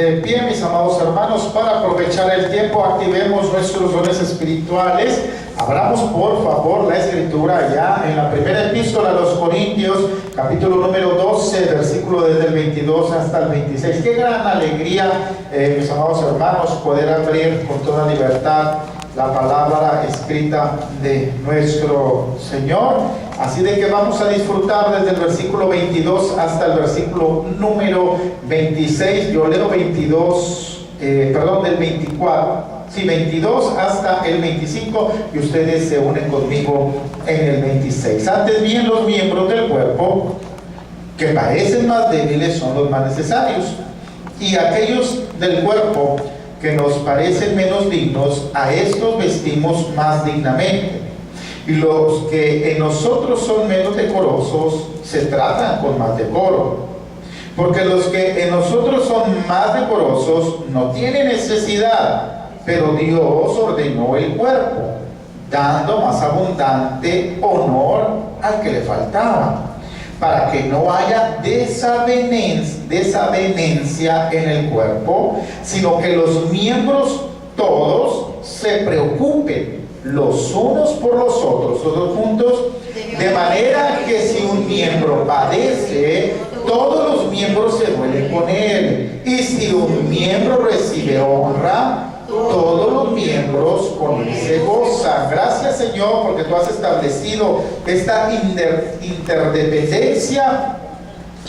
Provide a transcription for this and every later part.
de pie, mis amados hermanos, para aprovechar el tiempo. Activemos nuestros dones espirituales. Abramos por favor la escritura ya en la primera epístola a los Corintios, capítulo número 12, versículo desde el 22 hasta el 26. Qué gran alegría, mis amados hermanos, poder abrir con toda libertad la palabra escrita de nuestro Señor. Así de que vamos a disfrutar desde el versículo 22 hasta el versículo número 26. Yo leo del 24. Sí, 22 hasta el 25, y ustedes se unen conmigo en el 26. Antes bien, los miembros del cuerpo que parecen más débiles son los más necesarios, y aquellos del cuerpo que nos parecen menos dignos, a estos vestimos más dignamente. Y los que en nosotros son menos decorosos, se tratan con más decoro. Porque los que en nosotros son más decorosos no tienen necesidad, pero Dios ordenó el cuerpo, dando más abundante honor al que le faltaba, para que no haya desavenencia en el cuerpo, sino que los miembros todos se preocupen los unos por los otros, todos juntos, de manera que si un miembro padece, todos los miembros se duelen con él, y si un miembro recibe honra, todos los miembros con él se gozan. Gracias, Señor, porque tú has establecido esta interdependencia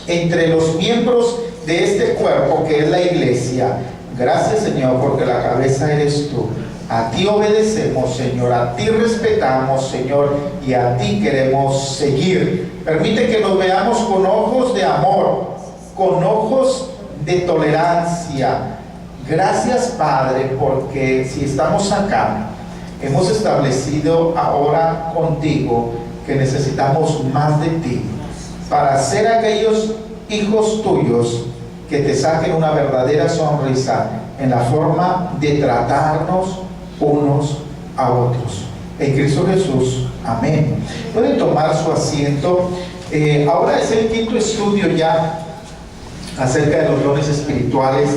entre los miembros de este cuerpo que es la iglesia. Gracias, Señor, porque la cabeza eres tú. A ti obedecemos, Señor, a ti respetamos, Señor, y a ti queremos seguir. Permite que nos veamos con ojos de amor, con ojos de tolerancia. Gracias, Padre, porque si estamos acá, hemos establecido ahora contigo que necesitamos más de ti para ser aquellos hijos tuyos que te saquen una verdadera sonrisa en la forma de tratarnos unos a otros. En Cristo Jesús, amén. Pueden tomar su asiento. Ahora es el quinto estudio ya acerca de los dones espirituales,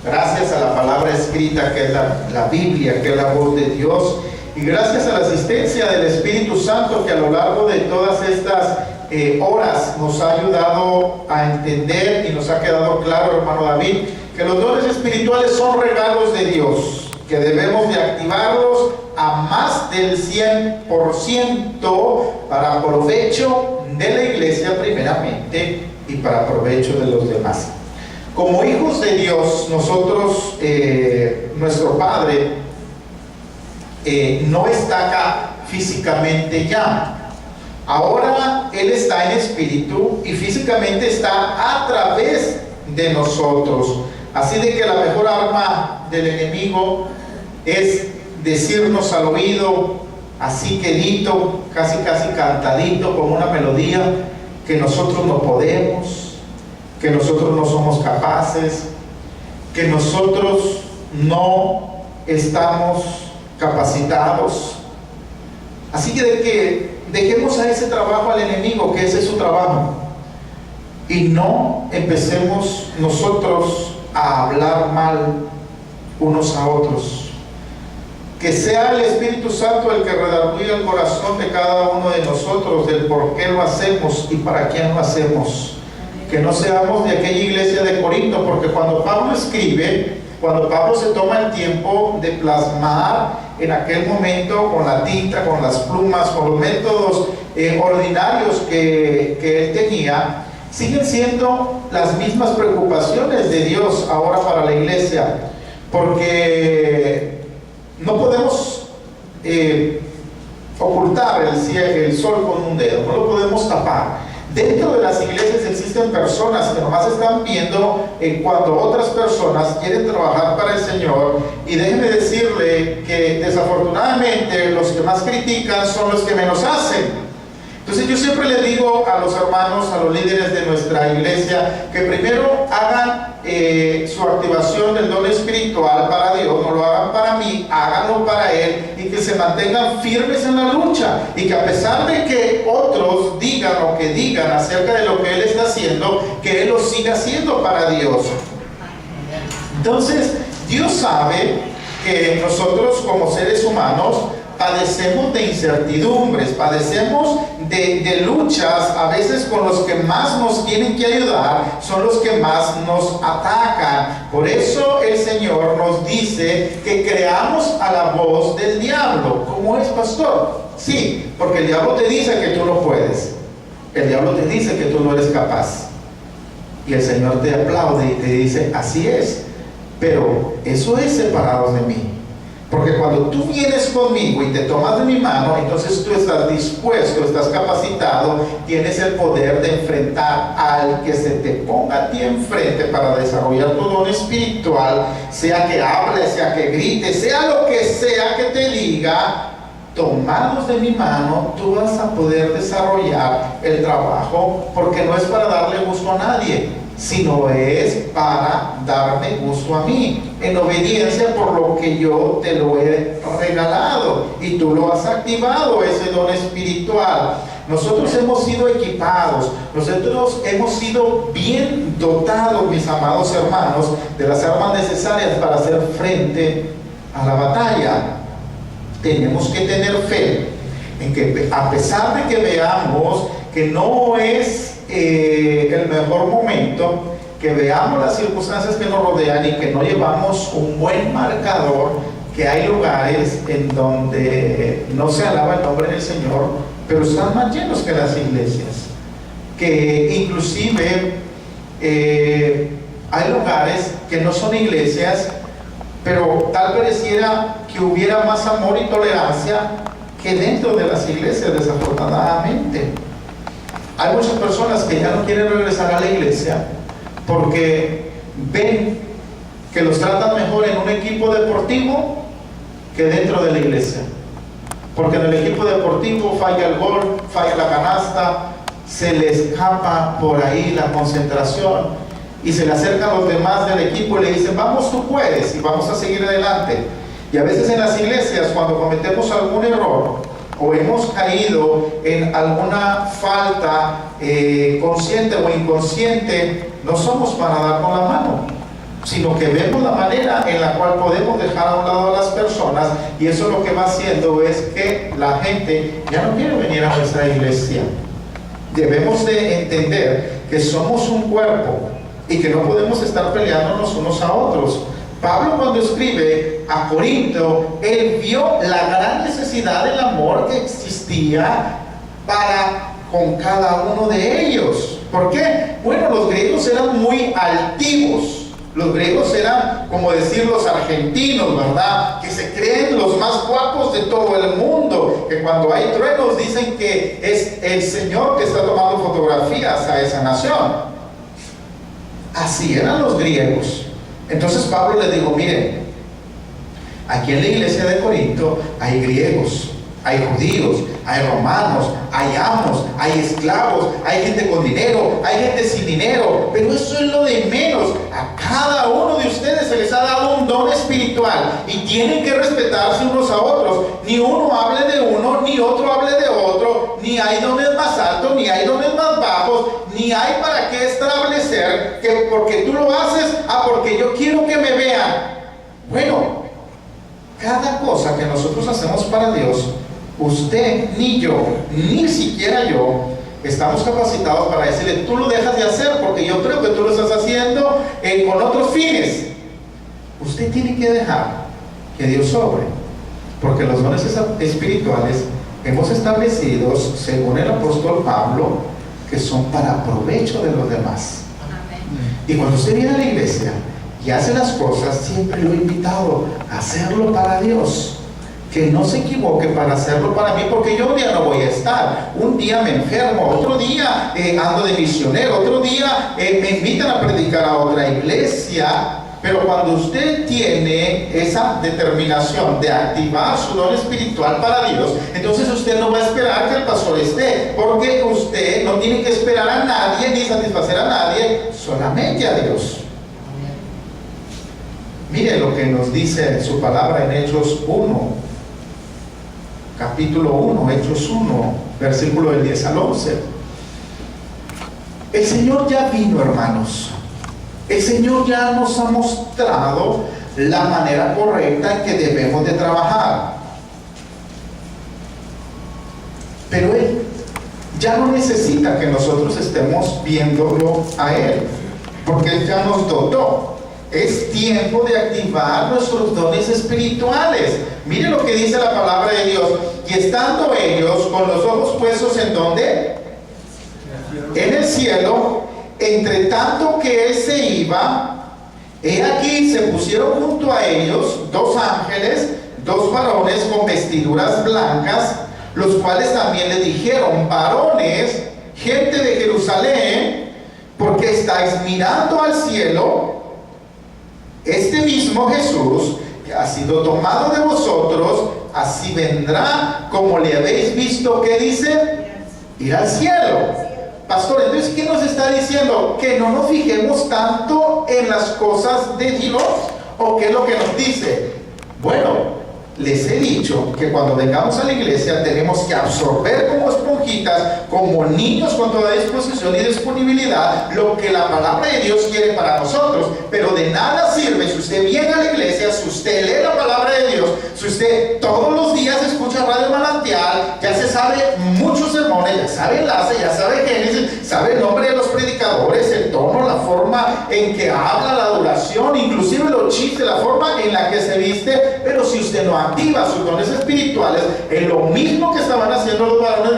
gracias a la palabra escrita que es la Biblia, que es la voz de Dios, y gracias a la asistencia del Espíritu Santo, que a lo largo de todas estas horas nos ha ayudado a entender, y nos ha quedado claro, hermano David, que los dones espirituales son regalos de Dios, que debemos de activarlos a más del 100% para provecho de la iglesia primeramente y para provecho de los demás. Como hijos de Dios, nosotros, nuestro Padre no está acá físicamente ya. Ahora Él está en espíritu y físicamente está a través de nosotros. Así de que la mejor arma del enemigo es decirnos al oído, así quedito, casi cantadito, con una melodía, que nosotros no podemos, que nosotros no somos capaces, que nosotros no estamos capacitados. Así que dejemos a ese trabajo al enemigo, que ese es su trabajo, y no empecemos nosotros a hablar mal unos a otros. Que sea el Espíritu Santo el que redarguya el corazón de cada uno de nosotros del por qué lo hacemos y para quién lo hacemos. Que no seamos de aquella iglesia de Corinto, porque cuando Pablo escribe, cuando Pablo se toma el tiempo de plasmar en aquel momento con la tinta, con las plumas, con los métodos ordinarios que él tenía, siguen siendo las mismas preocupaciones de Dios ahora para la iglesia, porque no podemos ocultar el sol con un dedo, no lo podemos tapar. Dentro de las iglesias existen personas que nomás están viendo cuando otras personas quieren trabajar para el Señor, y déjenme decirle que desafortunadamente los que más critican son los que menos hacen. Entonces yo siempre les digo a los hermanos, a los líderes de nuestra iglesia, que primero hagan su activación del don espiritual para Dios, no lo hagan para mí, háganlo para Él, y que se mantengan firmes en la lucha, y que a pesar de que otros digan lo que digan acerca de lo que Él está haciendo, que Él lo siga haciendo para Dios. Entonces, Dios sabe que nosotros como seres humanos padecemos de incertidumbres, padecemos de luchas, a veces con los que más nos tienen que ayudar, son los que más nos atacan. Por eso el Señor nos dice que creamos a la voz del diablo. ¿Cómo es, pastor? Sí, porque el diablo te dice que tú no puedes. El diablo te dice que tú no eres capaz. Y el Señor te aplaude y te dice, así es. Pero eso es separados de mí. Porque cuando tú vienes conmigo y te tomas de mi mano, entonces tú estás dispuesto, estás capacitado, tienes el poder de enfrentar al que se te ponga a ti enfrente para desarrollar tu don espiritual, sea que hable, sea que grite, sea lo que sea que te diga. Tomados de mi mano, tú vas a poder desarrollar el trabajo, porque no es para darle gusto a nadie, sino es para darme gusto a mí, en obediencia por lo que yo te lo he regalado y tú lo has activado, ese don espiritual. Nosotros hemos sido equipados, nosotros hemos sido bien dotados, mis amados hermanos, de las armas necesarias para hacer frente a la batalla. Tenemos que tener fe en que, a pesar de que veamos que no es el mejor momento, que veamos las circunstancias que nos rodean y que no llevamos un buen marcador, que hay lugares en donde no se alaba el nombre del Señor, pero están más llenos que las iglesias, que inclusive hay lugares que no son iglesias, pero tal pareciera que hubiera más amor y tolerancia que dentro de las iglesias, desafortunadamente. Hay muchas personas que ya no quieren regresar a la iglesia porque ven que los tratan mejor en un equipo deportivo que dentro de la iglesia. Porque en el equipo deportivo falla el gol, falla la canasta, se le escapa por ahí la concentración y se le acercan los demás del equipo y le dicen, vamos, tú puedes, y vamos a seguir adelante. Y a veces en las iglesias, cuando cometemos algún error o hemos caído en alguna falta consciente o inconsciente, no somos para dar con la mano, sino que vemos la manera en la cual podemos dejar a un lado a las personas, y eso lo que va haciendo es que la gente ya no quiere venir a nuestra iglesia. Debemos de entender que somos un cuerpo y que no podemos estar peleándonos unos a otros. Pablo, cuando escribe a Corinto, él vio la gran necesidad del amor que existía para con cada uno de ellos. ¿Por qué? Bueno, los griegos eran muy altivos. Los griegos eran, como decir, los argentinos, ¿verdad? Que se creen los más guapos de todo el mundo, que cuando hay truenos dicen que es el Señor que está tomando fotografías a esa nación. Así eran los griegos. Entonces Pablo le dijo, miren, aquí en la iglesia de Corinto hay griegos, hay judíos, hay romanos, hay amos, hay esclavos, hay gente con dinero, hay gente sin dinero, pero eso es lo de menos. A cada uno de ustedes se les ha dado un don espiritual y tienen que respetarse unos a otros. Ni uno hable de uno, ni otro hable de otro, ni hay dones más altos, ni hay dones más bajos, ni hay para qué establecer que porque tú lo haces, porque yo quiero que me vean. Bueno, cada cosa que nosotros hacemos para Dios, usted ni yo, ni siquiera yo, estamos capacitados para decirle, tú lo dejas de hacer porque yo creo que tú lo estás haciendo con otros fines. Usted tiene que dejar que Dios sobre, porque los dones espirituales hemos establecido, según el apóstol Pablo, que son para provecho de los demás. Y cuando usted viene a la iglesia y hace las cosas, siempre lo he invitado a hacerlo para Dios. Que no se equivoque para hacerlo para mí, porque yo un día no voy a estar. Un día me enfermo, otro día ando de misionero, otro día me invitan a predicar a otra iglesia. Pero cuando usted tiene esa determinación de activar su don espiritual para Dios, entonces usted no va a esperar que el pastor esté, porque usted no tiene que esperar a nadie ni satisfacer a nadie, solamente a Dios. Mire lo que nos dice su palabra en Hechos 1, capítulo 1, Hechos 1, versículo del 10 al 11. El Señor ya vino, hermanos. El Señor ya nos ha mostrado la manera correcta en que debemos de trabajar. Pero Él ya no necesita que nosotros estemos viéndolo a Él, porque Él ya nos dotó. Es tiempo de activar nuestros dones espirituales. Mire lo que dice la palabra de Dios. Y estando ellos con los ojos puestos ¿en dónde? En el cielo, entre tanto que Él se iba, he aquí se pusieron junto a ellos dos ángeles, dos varones con vestiduras blancas, los cuales también le dijeron: varones, gente de Jerusalén, porque estáis mirando al cielo, este mismo Jesús que ha sido tomado de vosotros, así vendrá como le habéis visto. ¿Qué dice? Ir al cielo. Pastor, entonces, ¿qué nos está diciendo? Que no nos fijemos tanto en las cosas de Dios. ¿O qué es lo que nos dice? Bueno, les he dicho que cuando vengamos a la iglesia tenemos que absorber como esponjitas, como niños con toda disposición y disponibilidad, lo que la palabra de Dios quiere para nosotros. Pero de nada sirve si usted viene a la iglesia, si usted lee la palabra de Dios, si usted todos los días escucha Radio Manantial, ya se sabe muchos sermones, ya sabe enlace, ya sabe Génesis, sabe el nombre de los predicadores, el tono, la forma en que habla, la duración, inclusive los chistes, la forma en la que se viste. Pero si usted no activa sus dones espirituales, es lo mismo que estaban haciendo los varones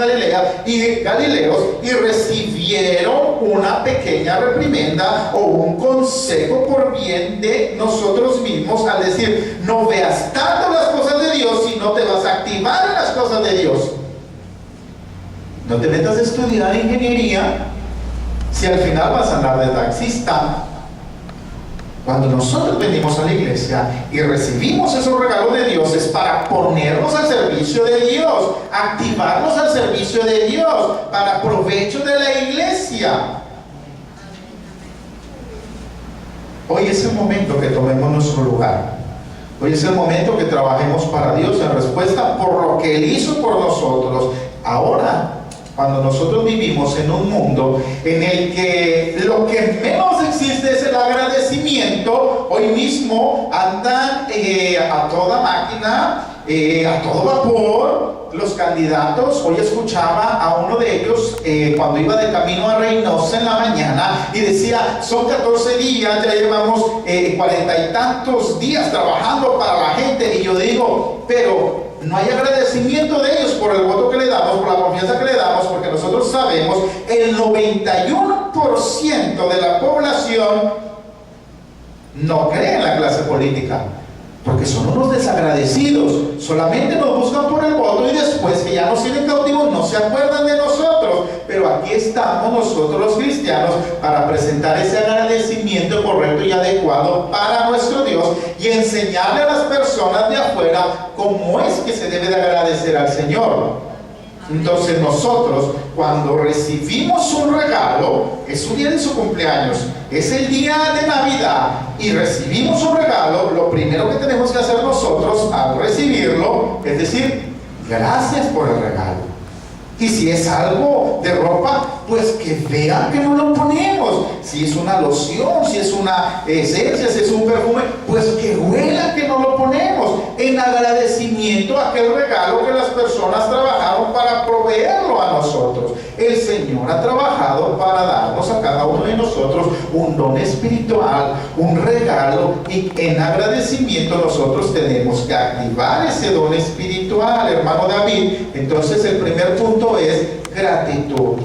galileos, y recibieron una pequeña reprimenda o un consejo por bien de nosotros mismos, al decir: no veas tanto las cosas de Dios si no te vas a activar en las cosas de Dios. No te metas a estudiar ingeniería si al final vas a andar de taxista. Cuando nosotros venimos a la iglesia y recibimos esos regalos de Dios, es para ponernos al servicio de Dios, activarnos al servicio de Dios, para provecho de la iglesia. Hoy es el momento que tomemos nuestro lugar. Hoy es el momento que trabajemos para Dios en respuesta por lo que Él hizo por nosotros. Ahora, cuando nosotros vivimos en un mundo en el que lo que menos existe es el agradecimiento, hoy mismo andan a toda máquina, a todo vapor, los candidatos. Hoy escuchaba a uno de ellos cuando iba de camino a Reynosa en la mañana y decía: son 14 días, ya llevamos 40 y tantos días trabajando para la gente. Y yo digo, pero no hay agradecimiento de ellos por el voto que le damos, por la confianza que le damos, porque nosotros sabemos el 91% de la población no cree en la clase política, porque son unos desagradecidos. Solamente nos buscan por el voto y después que ya nos tienen cautivos no se acuerdan de nosotros. Pero aquí estamos nosotros los cristianos para presentar ese agradecimiento correcto y adecuado para nuestro Dios y enseñarle a las personas de afuera cómo es que se debe de agradecer al Señor. Entonces nosotros, cuando recibimos un regalo, es un día de su cumpleaños, es el día de Navidad, y recibimos un regalo, lo primero que tenemos que hacer nosotros al recibirlo es decir: gracias por el regalo. Y si es algo de ropa, pues que vean que no lo ponemos. Si es una loción, si es una esencia, si es un perfume, pues que huela que no lo ponemos, en agradecimiento a aquel regalo que las personas trabajaron para proveerlo a nosotros. El Señor ha trabajado para darnos a cada uno de nosotros un don espiritual, un regalo, y en agradecimiento nosotros tenemos que activar ese don espiritual, hermano David. Entonces el primer punto es gratitud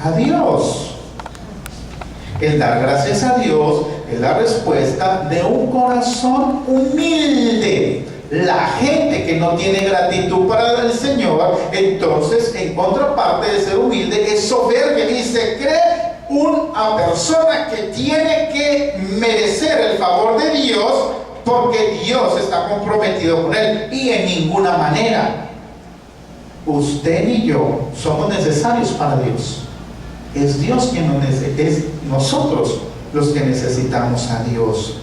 a Dios. El dar gracias a Dios es la respuesta de un corazón humilde. La gente que no tiene gratitud para el Señor, entonces, en contraparte de ser humilde, es soberbia y se cree una persona que tiene que merecer el favor de Dios porque Dios está comprometido con él. Y en ninguna manera usted ni yo somos necesarios para Dios. Es Dios quien nos necesita, es nosotros los que necesitamos a Dios.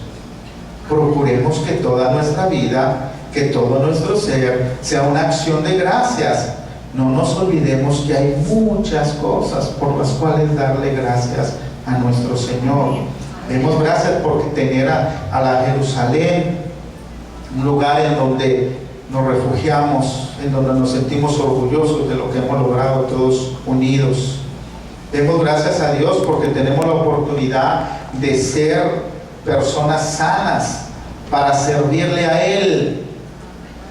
Procuremos que toda nuestra vida, que todo nuestro ser sea una acción de gracias. No nos olvidemos que hay muchas cosas por las cuales darle gracias a nuestro Señor. Demos gracias por tener a la Jerusalén, un lugar en donde nos refugiamos, en donde nos sentimos orgullosos de lo que hemos logrado todos unidos. Demos gracias a Dios porque tenemos la oportunidad de ser personas sanas para servirle a Él.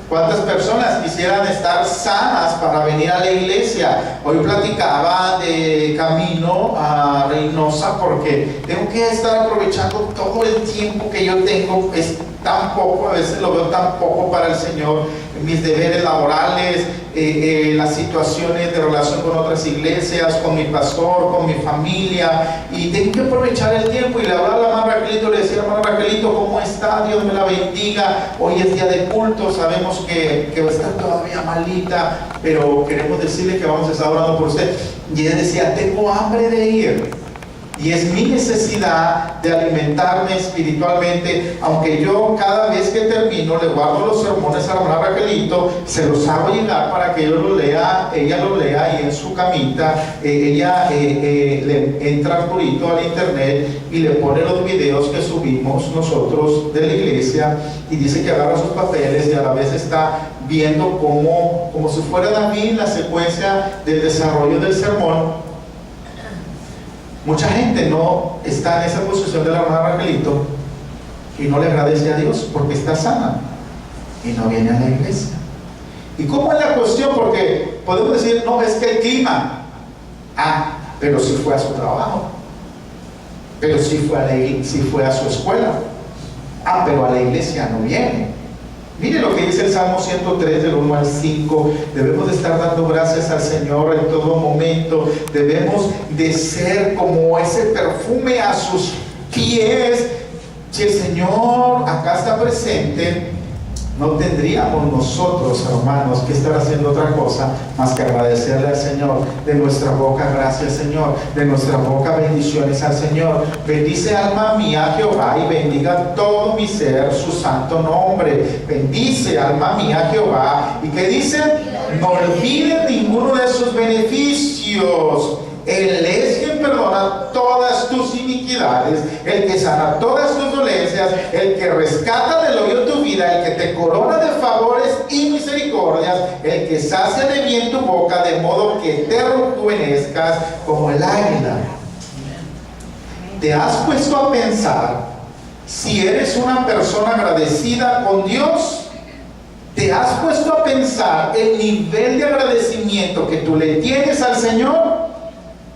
¿Cuántas personas quisieran estar sanas para venir a la iglesia? Hoy platicaba de camino a Reynosa porque tengo que estar aprovechando todo el tiempo que yo tengo. Es tan poco, a veces lo veo tan poco para el Señor, mis deberes laborales, las situaciones de relación con otras iglesias, con mi pastor, con mi familia, y tengo que aprovechar el tiempo. Y le hablaba a la hermana Raquelito, le decía: hermana Raquelito, ¿cómo está? Dios me la bendiga. Hoy es día de culto, sabemos que va a estar todavía malita, pero queremos decirle que vamos a estar orando por usted. Y ella decía: tengo hambre de ir. Y es mi necesidad de alimentarme espiritualmente, aunque yo cada vez que termino le guardo los sermones a la hermana Raquelito, se los hago llegar para que ella los lea y en su camita, ella le entra purito al internet y le pone los videos que subimos nosotros de la iglesia, y dice que agarra sus papeles y a la vez está viendo como si fuera David la secuencia del desarrollo del sermón. Mucha gente no está en esa posición de la hermana Raquelito y no le agradece a Dios porque está sana y no viene a la iglesia. ¿Y cómo es la cuestión? Porque podemos decir: no, es que el clima. Pero sí fue a su trabajo, pero sí fue a su escuela. Pero a la iglesia no viene. Mire lo que dice el Salmo 103 del 1 al 5. Debemos de estar dando gracias al Señor en todo momento. Debemos de ser como ese perfume a sus pies. Si el Señor acá está presente, no tendríamos nosotros, hermanos, que estar haciendo otra cosa más que agradecerle al Señor. De nuestra boca, gracias, Señor. De nuestra boca, bendiciones al Señor. Bendice, alma mía, Jehová, y bendiga todo mi ser su santo nombre. Bendice, alma mía, Jehová. ¿Y qué dice? No olvides ninguno de sus beneficios. Él es quien perdona todas tus iniquidades, el que sana todas tus dolencias, el que rescata del hoyo tu vida, el que te corona de favores y misericordias, el que sacia de bien tu boca, de modo que te rejuvenezcas como el águila. ¿Te has puesto a pensar si eres una persona agradecida con Dios? ¿Te has puesto a pensar el nivel de agradecimiento que tú le tienes al Señor?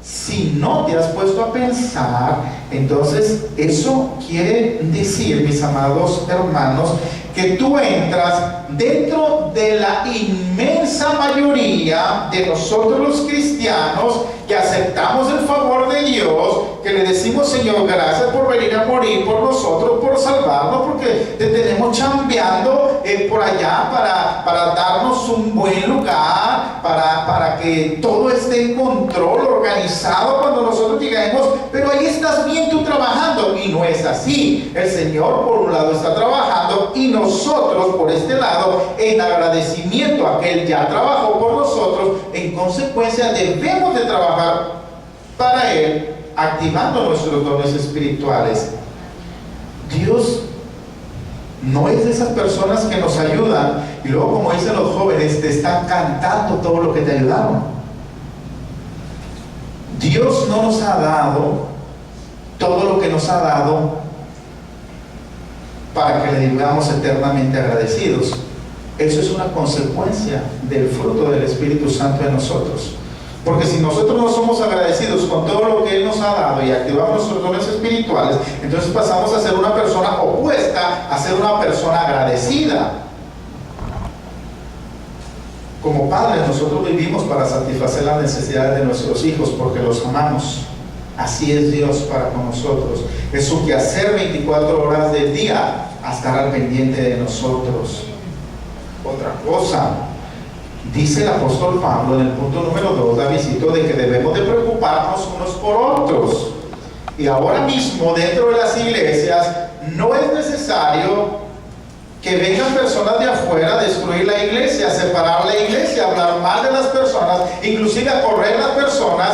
Si no te has puesto a pensar, entonces eso quiere decir, mis amados hermanos, que tú entras dentro de la inmensa mayoría de nosotros los cristianos que aceptamos el favor de Dios, que le decimos: Señor, gracias por venir a morir por nosotros, por salvarnos, porque te tenemos chambeando por allá para darnos un buen lugar, para que todo esté en control, organizado cuando nosotros lleguemos, pero ahí estás bien tú trabajando. Y no es así. El Señor por un lado está trabajando y nosotros por este lado, en agradecimiento a que Él ya trabajó por nosotros, en consecuencia debemos de trabajar para Él, activando nuestros dones espirituales. Dios no es de esas personas que nos ayudan y luego, como dicen los jóvenes, te están cantando todo lo que te ayudaron. Dios no nos ha dado todo lo que nos ha dado para que le digamos eternamente agradecidos. Eso es una consecuencia del fruto del Espíritu Santo en nosotros. Porque si nosotros no somos agradecidos con todo lo que Él nos ha dado y activamos nuestros dones espirituales, entonces pasamos a ser una persona opuesta a ser una persona agradecida. Como padres, nosotros vivimos para satisfacer las necesidades de nuestros hijos porque los amamos. Así es Dios para con nosotros. Es su quehacer 24 horas del día a estar al pendiente de nosotros. Otra cosa, dice el apóstol Pablo en el punto número 2, Davidcito, de que debemos de preocuparnos unos por otros. Y ahora mismo dentro de las iglesias no es necesario que vengan personas de afuera a destruir la iglesia, a separar la iglesia, a hablar mal de las personas, inclusive a correr las personas,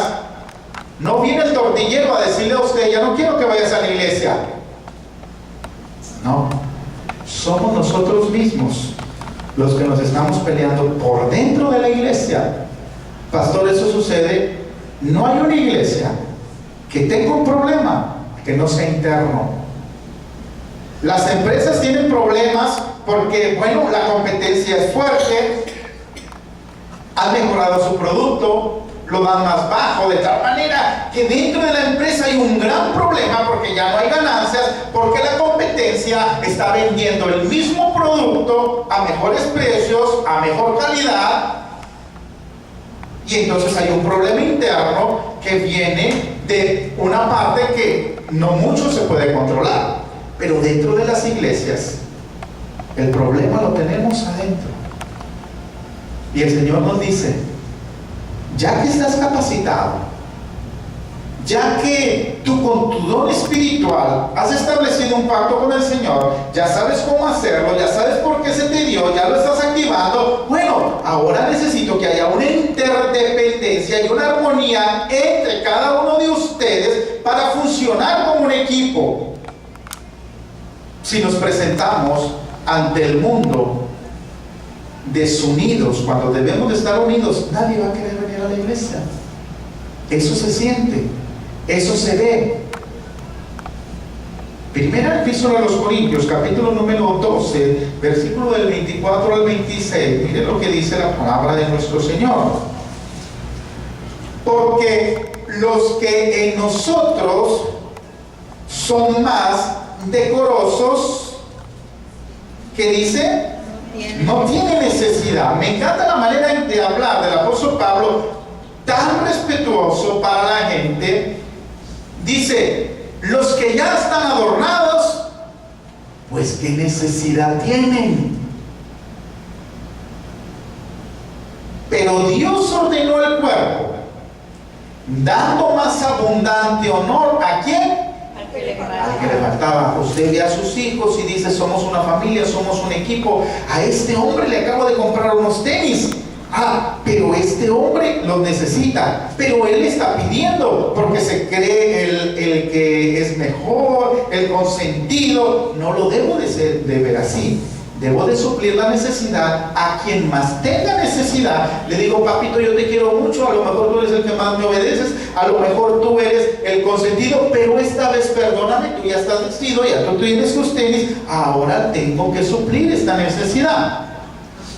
No viene el tortillero a decirle a usted, ya no quiero que vayas a la iglesia. No, somos nosotros mismos los que nos estamos peleando por dentro de la iglesia. Pastor, eso sucede. No hay una iglesia que tenga un problema que no sea interno. Las empresas tienen problemas porque, bueno, la competencia es fuerte, han mejorado su producto, lo dan más bajo, de tal manera que dentro de la empresa hay un gran problema porque ya no hay ganancias, porque la competencia está vendiendo el mismo producto a mejores precios, a mejor calidad, y entonces hay un problema interno que viene de una parte que no mucho se puede controlar. Pero dentro de las iglesias, el problema lo tenemos adentro. Y el Señor nos dice, ya que estás capacitado, ya que tú con tu don espiritual has establecido un pacto con el Señor, ya sabes cómo hacerlo, ya sabes por qué se te dio, ya lo estás activando, bueno, ahora necesito que haya una interdependencia y una armonía entre cada uno de ustedes para funcionar como un equipo. Si nos presentamos ante el mundo desunidos, cuando debemos de estar unidos, nadie va a querer venir a la iglesia. Eso se siente, eso se ve. Primera epístola a los Corintios, capítulo número 12, versículo del 24 al 26. Miren lo que dice la palabra de nuestro Señor. Porque los que en nosotros son más decorosos, ¿qué dice? No tiene necesidad. Me encanta la manera de hablar del apóstol Pablo, tan respetuoso para la gente. Dice, los que ya están adornados, pues ¿qué necesidad tienen? Pero Dios ordenó el cuerpo, dando más abundante honor ¿a quién? Al que le faltaba. Usted ve a sus hijos y dice, somos una familia, somos un equipo. A este hombre le acabo de comprar unos tenis. Pero este hombre los necesita, pero él está pidiendo porque se cree el que es mejor, el consentido. No lo debo de ver así. Debo de suplir la necesidad a quien más tenga necesidad. Le digo, papito, yo te quiero mucho, a lo mejor tú eres el que más me obedeces, a lo mejor tú eres el consentido, pero esta vez perdóname, tú ya estás vestido, ya tú tienes tus tenis, ahora tengo que suplir esta necesidad.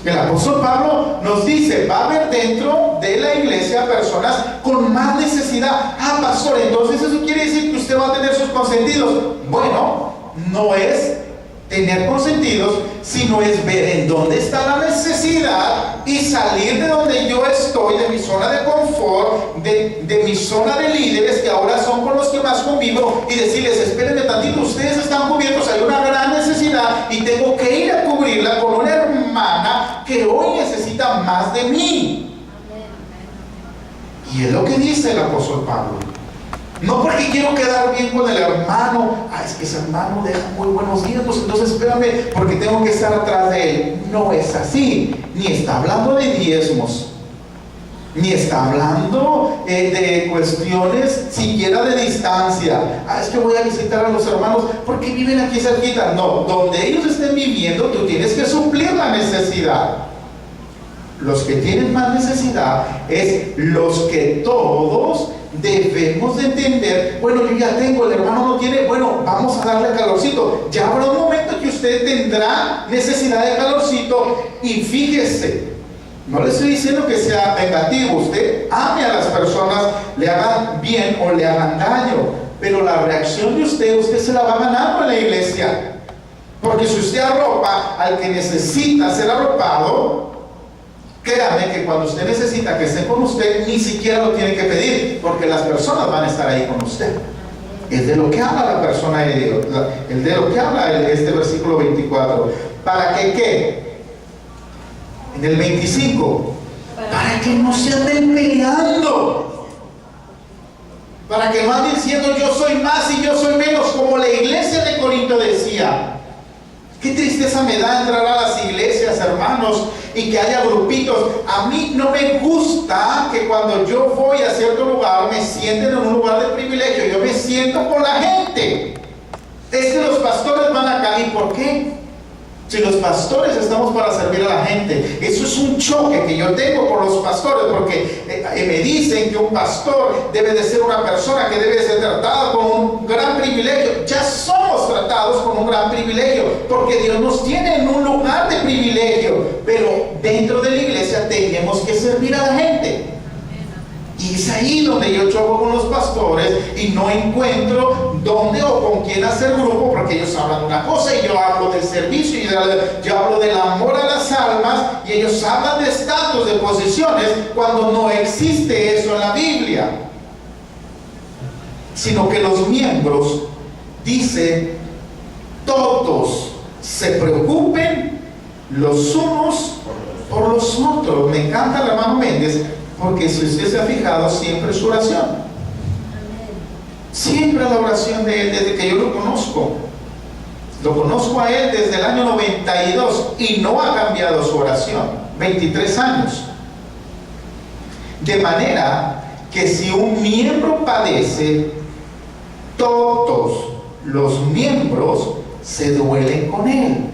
El apóstol Pablo nos dice, va a haber dentro de la iglesia personas con más necesidad. Pastor, entonces eso quiere decir que usted va a tener sus consentidos. Bueno, no es tener consentidos, sino es ver en dónde está la necesidad y salir de donde yo estoy, de mi zona de confort, de mi zona de líderes, que ahora son con los que más convivo, y decirles, espérenme tantito, ustedes están cubiertos, hay una gran necesidad y tengo que ir a cubrirla con una hermana que hoy necesita más de mí. Y es lo que dice el apóstol Pablo. No porque quiero quedar bien con el hermano, es que ese hermano deja muy buenos días, pues entonces espérame porque tengo que estar atrás de él. No es así, ni está hablando de diezmos, ni está hablando de cuestiones siquiera de distancia. Es que voy a visitar a los hermanos porque viven aquí cerquita. No, donde ellos estén viviendo, tú tienes que suplir la necesidad. Los que tienen más necesidad es los que todos debemos de entender. Bueno, yo ya tengo, el hermano no tiene, bueno, vamos a darle calorcito. Ya habrá un momento que usted tendrá necesidad de calorcito. Y fíjese, no le estoy diciendo que sea negativo, usted ame a las personas, le hagan bien o le hagan daño, pero la reacción de usted se la va ganando en la iglesia. Porque si usted arropa al que necesita ser arropado, créame que cuando usted necesita que esté con usted, ni siquiera lo tiene que pedir, porque las personas van a estar ahí con usted. Es de lo que habla la persona de Dios, el de lo que habla este versículo 24. ¿Para que qué? En el 25, para que no se anden peleando, para que no anden diciendo yo soy más y yo soy menos, como la iglesia de Corinto decía. Qué tristeza me da entrar a las iglesias iglesias, hermanos, y que haya grupitos. A mí no me gusta que cuando yo voy a cierto lugar me sienten en un lugar de privilegio. Yo me siento con la gente. Es que los pastores van acá. ¿Y por qué? Si los pastores estamos para servir a la gente. Eso es un choque que yo tengo por los pastores, porque me dicen que un pastor debe de ser una persona que debe de ser tratada con un gran privilegio. Ya somos tratados con un gran privilegio, porque Dios nos tiene en un lugar de privilegio, pero dentro de la iglesia tenemos que servir a la gente. Y es ahí donde yo choco con los pastores y no encuentro dónde o con quién hacer grupo, porque ellos hablan de una cosa y yo hablo del servicio y yo hablo del amor a las almas, y ellos hablan de estatus, de posiciones, cuando no existe eso en la Biblia. Sino que los miembros, dice, todos se preocupen los unos por los otros. Me encanta el hermano Méndez, porque si usted se ha fijado, siempre es su oración. Siempre la oración de él, desde que yo lo conozco. Lo conozco a él desde el año 92 y no ha cambiado su oración. 23 años. De manera que si un miembro padece, todos los miembros se duelen con él.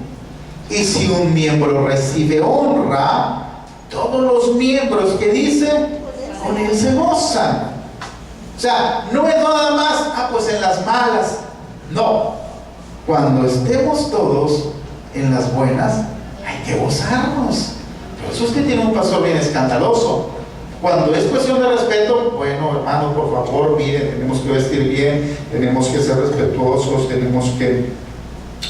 Y si un miembro recibe honra, todos los miembros que dicen, con él se gozan. O sea, no es nada más, pues en las malas. No. Cuando estemos todos en las buenas, hay que gozarnos. Por eso usted tiene un pastor bien escandaloso. Cuando es cuestión de respeto, bueno, hermano, por favor, miren, tenemos que vestir bien, tenemos que ser respetuosos, tenemos que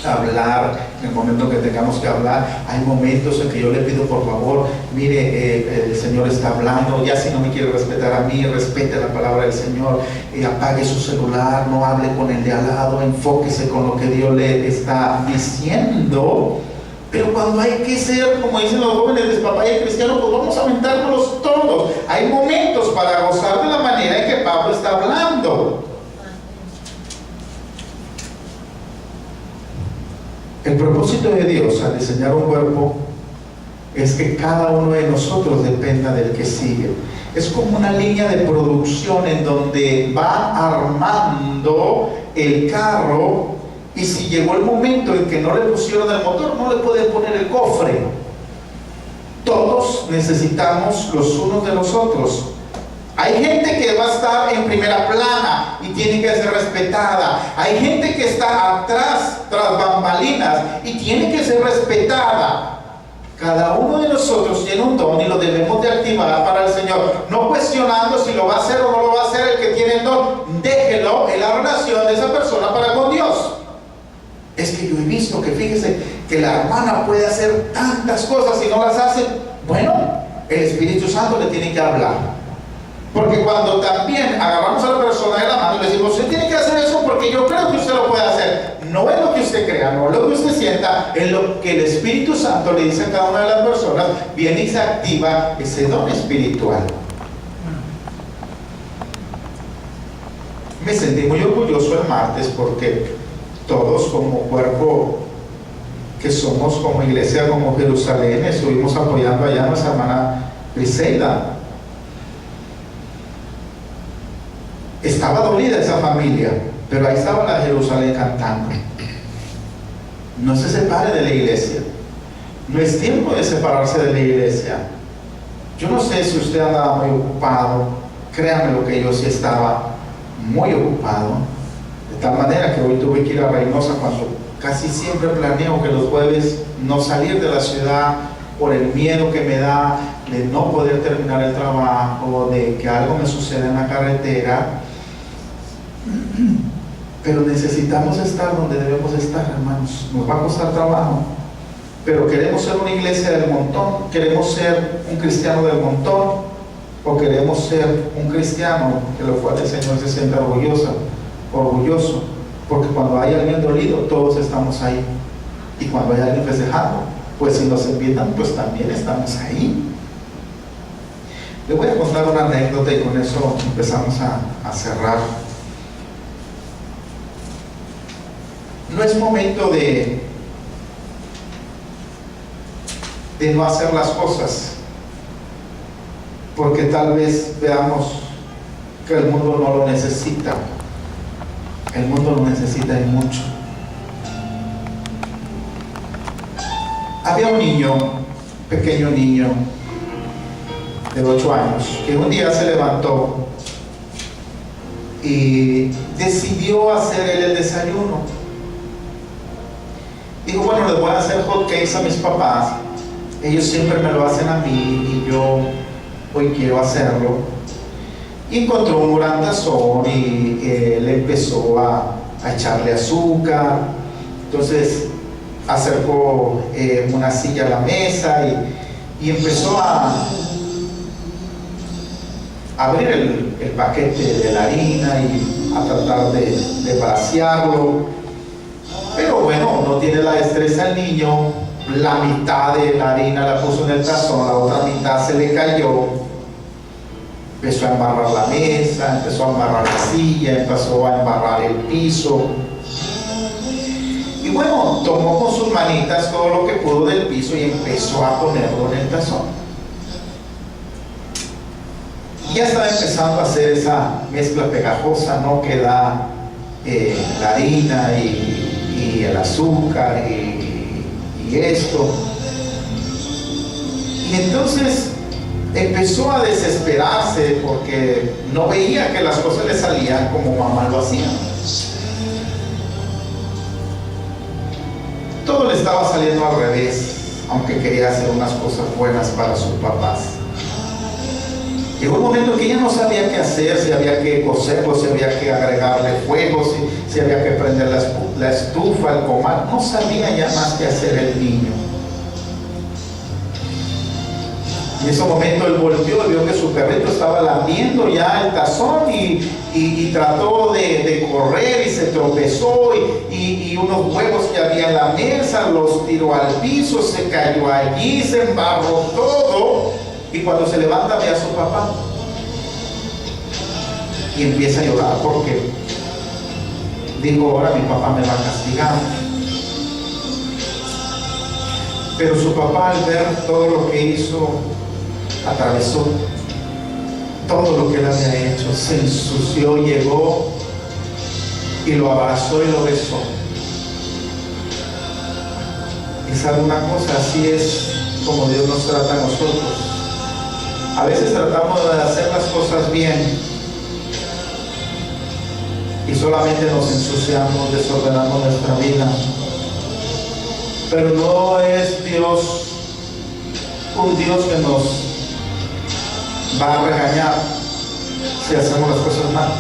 hablar en el momento que tengamos que hablar. Hay momentos en que yo le pido, por favor, mire, el Señor está hablando, ya si no me quiere respetar a mí, respete la palabra del Señor, apague su celular, no hable con el de al lado, enfóquese con lo que Dios le está diciendo. Pero cuando hay que ser, como dicen los jóvenes, despapaya cristiano, pues vamos a aventárnoslos todos. Hay momentos para gozar de la manera en que Pablo está hablando. El propósito de Dios al diseñar un cuerpo es que cada uno de nosotros dependa del que sigue. Es como una línea de producción en donde va armando el carro, y si llegó el momento en que no le pusieron el motor, no le pueden poner el cofre. Todos necesitamos los unos de los otros. Hay gente que va a estar en primera plana y tiene que ser respetada. Hay gente que está atrás, tras bambalinas, y tiene que ser respetada. Cada uno de nosotros tiene un don y lo debemos de activar para el Señor. No cuestionando si lo va a hacer o no lo va a hacer el que tiene el don. Déjelo en la relación de esa persona para con Dios. Es que yo he visto que, fíjese, que la hermana puede hacer tantas cosas y no las hace. Bueno, el Espíritu Santo le tiene que hablar. Porque cuando también agarramos a la persona de la mano y le decimos, usted tiene que hacer eso porque yo creo que usted lo puede hacer. No es lo que usted crea, no es lo que usted sienta, es lo que el Espíritu Santo le dice a cada una de las personas. Viene y se activa ese don espiritual. Me sentí muy orgulloso el martes porque todos como cuerpo que somos, como iglesia, como Jerusalén, estuvimos apoyando allá a nuestra hermana Griselda. Estaba dolida esa familia, pero ahí estaba la Jerusalén cantando. No se separe de la iglesia. No es tiempo de separarse de la iglesia. Yo no sé si usted andaba muy ocupado. Créanme lo que yo sí estaba muy ocupado. De tal manera que hoy tuve que ir a Reynosa, cuando casi siempre planeo que los jueves no salir de la ciudad por el miedo que me da de no poder terminar el trabajo, de que algo me suceda en la carretera. Pero necesitamos estar donde debemos estar, hermanos. Nos va a costar trabajo, pero queremos ser una iglesia del montón, queremos ser un cristiano del montón, o queremos ser un cristiano de lo cual el Señor se sienta orgulloso, porque cuando hay alguien dolido, todos estamos ahí, y cuando hay alguien festejando, pues si nos invitan, pues también estamos ahí. Le voy a contar una anécdota y con eso empezamos a cerrar. No es momento de de no hacer las cosas, porque tal vez veamos que el mundo no lo necesita. El mundo lo necesita y mucho. Había un niño, pequeño niño de 8 años, que un día se levantó y decidió hacer él el desayuno. Dijo, bueno, les voy a hacer hot cakes a mis papás, ellos siempre me lo hacen a mí y yo hoy quiero hacerlo. Y encontró un gran tazón y él empezó a echarle azúcar. Entonces acercó una silla a la mesa y empezó a abrir el paquete de la harina y a tratar de vaciarlo. Pero bueno, no tiene la destreza el niño. La mitad de la harina la puso en el tazón, la otra mitad se le cayó. Empezó a embarrar la mesa, empezó a embarrar la silla, empezó a embarrar el piso. Y bueno, tomó con sus manitas todo lo que pudo del piso y empezó a ponerlo en el tazón. Y ya estaba empezando a hacer esa mezcla pegajosa, ¿no? Que da la harina y el azúcar y esto. Y entonces empezó a desesperarse porque no veía que las cosas le salían como mamá lo hacía. Todo le estaba saliendo al revés, aunque quería hacer unas cosas buenas para sus papás. Llegó un momento que ya no sabía qué hacer, si había que cocerlo, si había que agregarle fuego, si había que prender la estufa, el comal. No sabía ya más qué hacer el niño. En ese momento él volteó y vio que su perrito estaba lamiendo ya el tazón y trató de correr y se tropezó y unos huevos que había en la mesa los tiró al piso, se cayó allí, se embarró todo. Y cuando se levanta ve a su papá y empieza a llorar porque dijo, ahora mi papá me va a castigar. Pero su papá, al ver todo lo que hizo, atravesó todo lo que él había hecho, se ensució, llegó y lo abrazó y lo besó. Y sabe una cosa, así es como Dios nos trata a nosotros. A veces tratamos de hacer las cosas bien y solamente nos ensuciamos, desordenamos nuestra vida. Pero no es Dios un Dios que nos va a regañar si hacemos las cosas mal.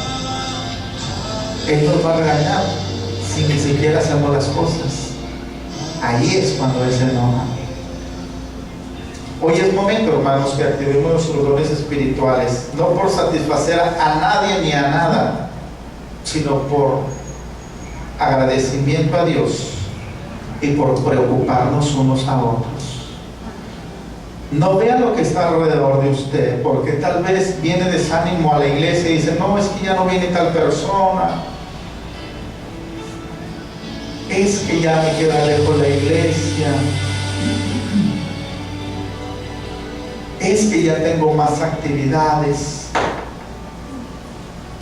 Él nos va a regañar si ni siquiera hacemos las cosas. Ahí es cuando Él se enoja. Hoy es momento, hermanos, que activemos nuestros dones espirituales, no por satisfacer a nadie ni a nada, sino por agradecimiento a Dios y por preocuparnos unos a otros. No vea lo que está alrededor de usted, porque tal vez viene desánimo a la iglesia y dice, no, es que ya no viene tal persona, es que ya me queda lejos la iglesia, es que ya tengo más actividades.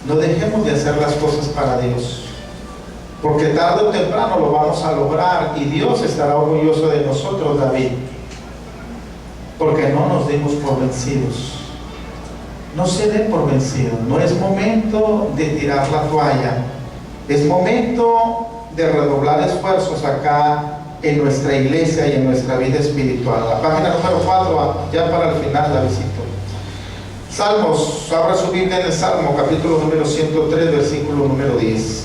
No dejemos de hacer las cosas para Dios, porque tarde o temprano lo vamos a lograr y Dios estará orgulloso de nosotros, David, porque no nos dimos por vencidos. No se den por vencidos. No es momento de tirar la toalla, es momento de redoblar esfuerzos acá en nuestra iglesia y en nuestra vida espiritual. La página número 4, ya para el final la visito. Salmos, abra su Biblia en el Salmo, capítulo número 103, versículo número 10.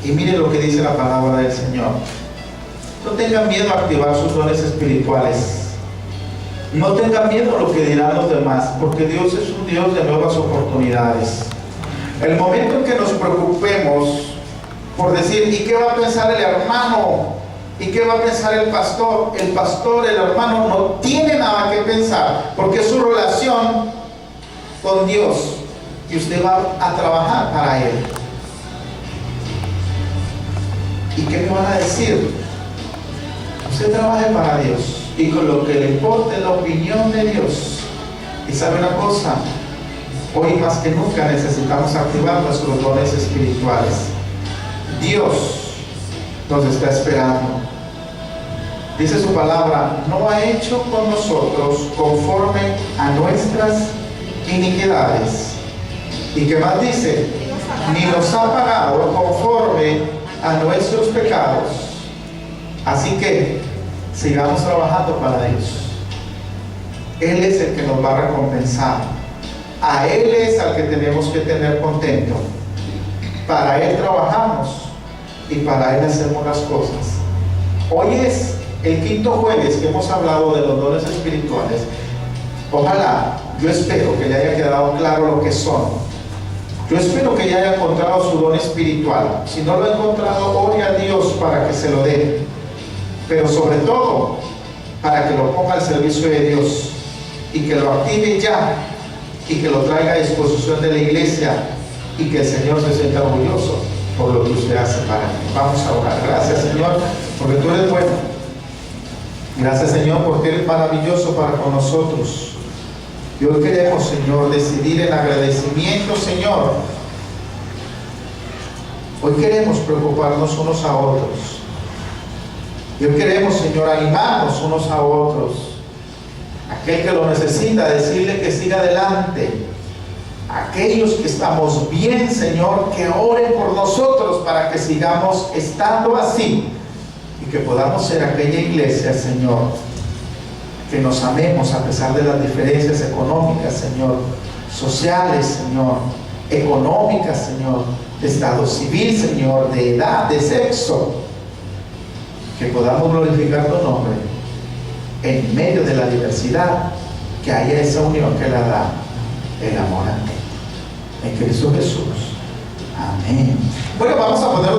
Y mire lo que dice la palabra del Señor. No tengan miedo a activar sus dones espirituales. No tengan miedo a lo que dirán los demás, porque Dios es un Dios de nuevas oportunidades. El momento en que nos preocupemos por decir, ¿y qué va a pensar el hermano? ¿Y qué va a pensar el pastor? El pastor, el hermano no tiene nada que pensar, porque es su relación con Dios y usted va a trabajar para Él. ¿Y qué me van a decir? Usted trabaje para Dios. y con lo que le importe la opinión de Dios. Y sabe una cosa, hoy más que nunca necesitamos activar nuestros dones espirituales. Dios nos está esperando. Dice su palabra, no ha hecho con nosotros conforme a nuestras iniquidades. ¿Y qué más dice? Ni nos ha pagado conforme a nuestros pecados. Así que sigamos trabajando para Dios. Él es el que nos va a recompensar. A Él es al que tenemos que tener contento. Para Él trabajamos y para Él hacemos las cosas. Hoy es el quinto jueves que hemos hablado de los dones espirituales. Ojalá, yo espero que le haya quedado claro lo que son. Yo espero que ya haya encontrado su don espiritual. Si no lo ha encontrado, ore a Dios para que se lo dé. Pero sobre todo, para que lo ponga al servicio de Dios y que lo active ya y que lo traiga a disposición de la iglesia y que el Señor se sienta orgulloso por lo que usted hace para mí. Vamos a orar. Gracias, Señor, porque tú eres bueno. Gracias, Señor, porque eres maravilloso para con nosotros. Y hoy queremos, Señor, decidir en agradecimiento, Señor. Hoy queremos preocuparnos unos a otros. Y hoy queremos, Señor, animarnos unos a otros. Aquel que lo necesita, decirle que siga adelante. Aquellos que estamos bien, Señor, que oren por nosotros para que sigamos estando así. Y que podamos ser aquella iglesia, Señor, que nos amemos a pesar de las diferencias económicas, Señor, sociales, Señor, económicas, Señor, de estado civil, Señor, de edad, de sexo, que podamos glorificar tu nombre en medio de la diversidad, que haya esa unión que la da el amor a ti. En Cristo Jesús. Amén. Bueno, vamos a poner